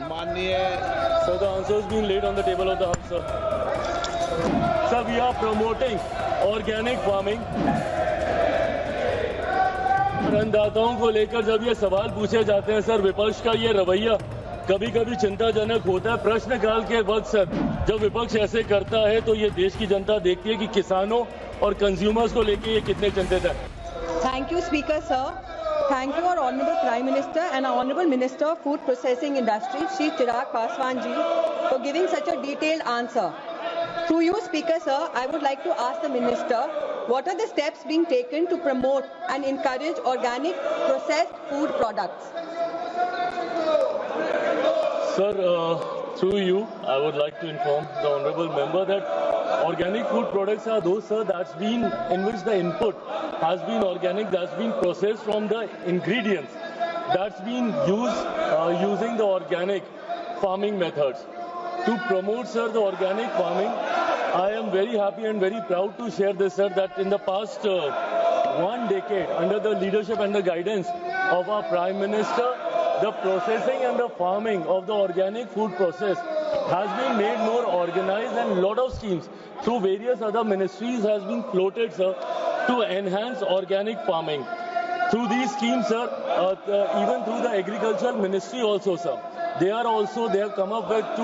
माननीय So the answer has been laid on the table of the House, sir. Sir, we are promoting organic farming. अन्नदाताओं को लेकर जब ये सवाल पूछे जाते हैं सर, विपक्ष का ये रवैया कभी कभी चिंताजनक होता है। प्रश्नकाल के वक्त सर जब विपक्ष ऐसे करता है तो ये देश की जनता देखती है कि किसानों और कंज्यूमर्स को लेकर ये कितने चिंतित है। Thank you, Speaker, sir. Thank you, our Honorable Prime Minister and our Honorable Minister of Food Processing Industry, Shri Chirag Paswan ji, for giving such a detailed answer. Through you, Speaker, sir, I would like to ask the Minister, what are the steps being taken to promote and encourage organic processed food products? Sir, through you, I would like to inform the honourable member that organic food products are those, sir, in which the input has been organic, that's been processed from the ingredients that's been used using the organic farming methods. To promote, sir, the organic farming, I am very happy and very proud to share this, sir, that in the past 1 decade, under the leadership and the guidance of our Prime Minister, the processing and the farming of the organic food process has been made more organized, and a lot of schemes through various other ministries has been floated, sir, to enhance organic farming. Through these schemes, sir, even through the Agricultural Ministry also, sir, they have come up with 2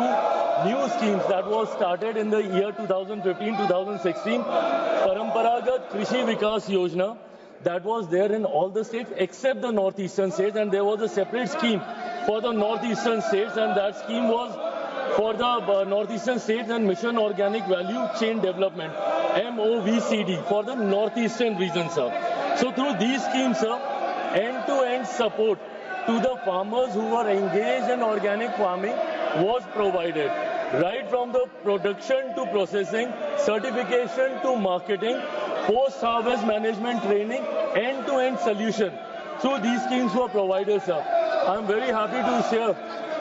new schemes that was started in the year 2015-2016. Paramparagat Krishi Vikas Yojana, that was there in all the states except the northeastern states, and there was a separate scheme for the northeastern states, and that scheme was for the northeastern states and Mission Organic Value Chain Development, MOVCD, for the northeastern region, sir. So through these schemes, sir, end-to-end support to the farmers who were engaged in organic farming was provided, right from the production to processing, certification to marketing, post-harvest management training, end-to-end solution. Through these schemes were provided, sir. I am very happy to share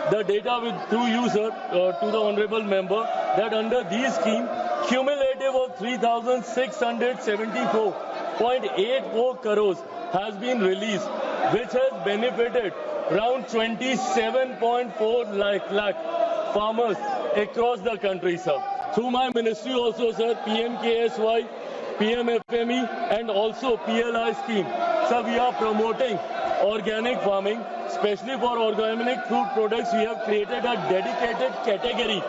the data through you, sir, to the honourable member, that under these schemes, cumulative of 3,674.84 crores has been released, which has benefited around 27.4 lakh farmers across the country, sir. Through my ministry also, sir, PMKSY, PMFME and also PLI scheme. Sir, we are promoting organic farming, especially for organic food products. We have created a dedicated category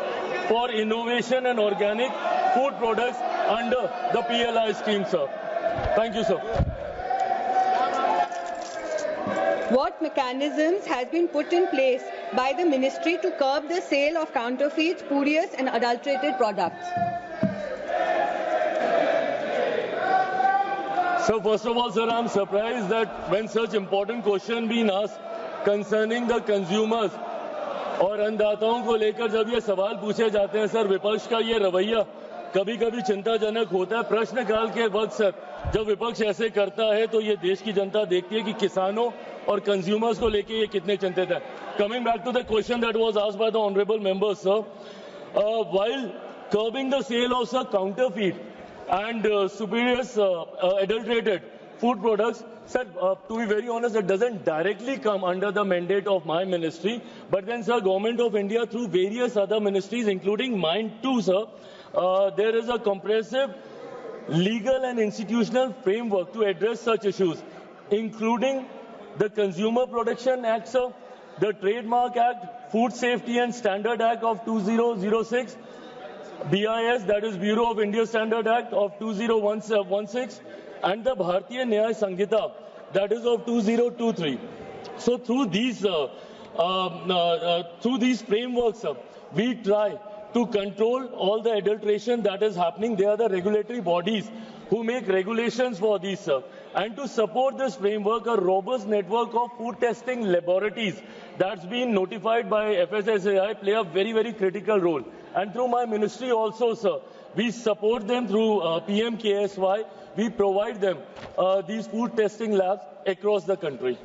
for innovation and organic food products under the PLI scheme, sir. Thank you, sir. What mechanisms has been put in place by the ministry to curb the sale of counterfeit, spurious and adulterated products? So first of all, sir, I am surprised that when such important question being asked concerning the consumers और अन्नदाताओं को लेकर जब ये सवाल पूछे जाते हैं sir, विपक्ष का ये रवैया कभी कभी चिंताजनक होता है। प्रश्नकाल के वक्त सर जब विपक्ष ऐसे करता है तो ये देश की जनता देखती है कि किसानों और कंज्यूमर्स को लेकर ये कितने चिंतित है। Coming back to the question that was asked by the honourable member, sir, while curbing the sale of counterfeit and spurious adulterated food products, sir, to be very honest, it doesn't directly come under the mandate of my ministry, but then, sir, Government of India through various other ministries, including mine too, sir, there is a comprehensive legal and institutional framework to address such issues, including the Consumer Protection Act, sir, the Trademark Act, Food Safety and Standard Act of 2006, BIS, that is Bureau of Indian Standard Act of 2016, and the Bharatiya Nyaya Sanghita, that is of 2023. So through these frameworks, we try to control all the adulteration that is happening. They are the regulatory bodies who make regulations for these, sir. And to support this framework, a robust network of food testing laboratories that's been notified by FSSAI play a very, very critical role. And through my ministry also, sir, we support them through PMKSY. We provide them these food testing labs across the country.